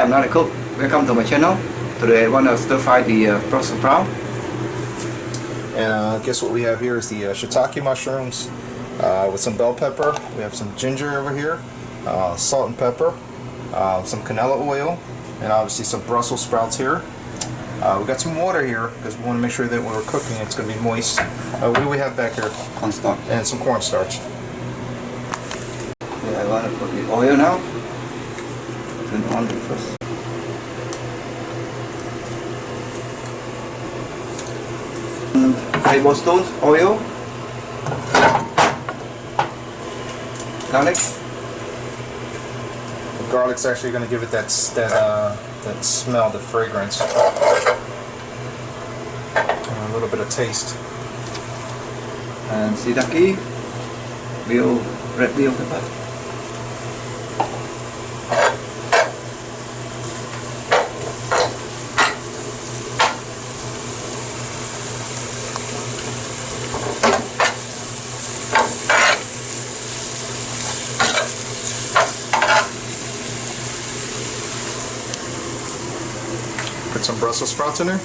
I'm not a cook. Welcome to my channel. Today I want to stir fry the Brussels sprout. And guess what we have here is the shiitake mushrooms with some bell pepper. We have some ginger over here, salt and pepper, some canola oil, and obviously some Brussels sprouts here. We got some water here because we want to make sure that when we're cooking it's going to be moist. What do we have back here? Cornstarch. And some cornstarch. I want to put the oil now. Turn on it first. Tablespoons oil. Garlic. The garlic's actually going to give it that smell, the fragrance, and a little bit of taste. And shiitake, red bell pepper. Put some Brussels sprouts in there.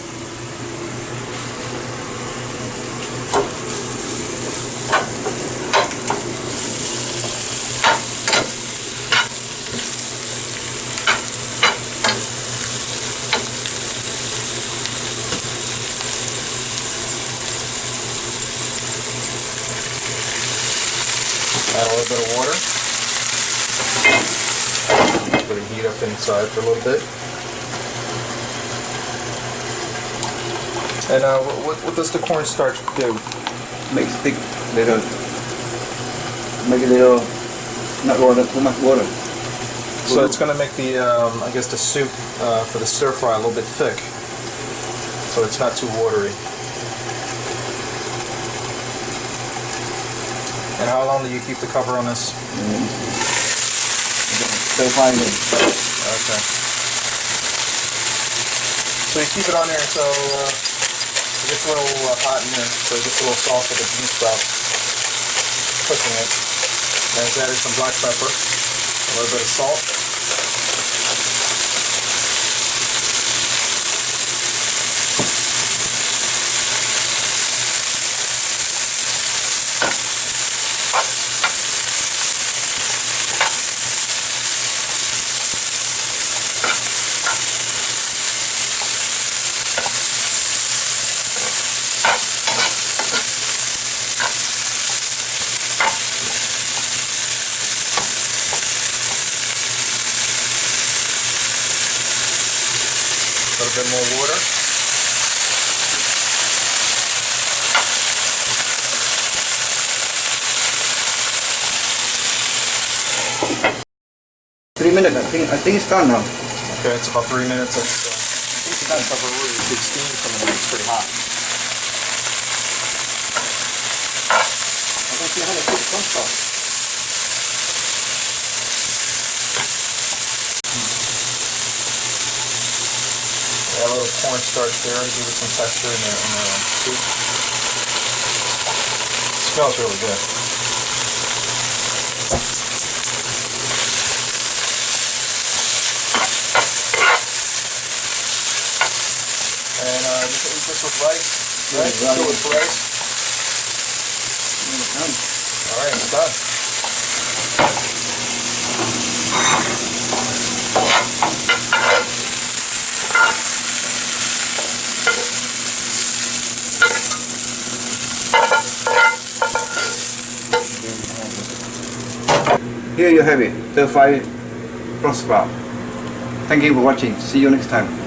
Add a little bit of water. Let it heat up inside for a little bit. And what does the cornstarch do? Makes thick little. Make a little, not water, too much water. So it's going to make the, I guess the soup for the stir fry a little bit thick. So it's not too watery. And how long do you keep the cover on this? Stir fry it. Okay. So you keep it on there until it gets a little hot in there, so it gets a little soft with the bean sprout. Cooking it. And it's added some black pepper, a little bit of salt. A little bit more water. $3 minutes. I think it's done now. Okay, it's about 3 minutes. It's done. It's a really big steam coming in. It's pretty hot. I don't see how to put the cornstarch. Add a little cornstarch there to give it some texture in the soup. It smells really good. And you can eat this with rice, right? Yeah, Fill it with rice. Alright, it's done. Here you have it, stir fry Brussels sprout. Thank you for watching. See you next time.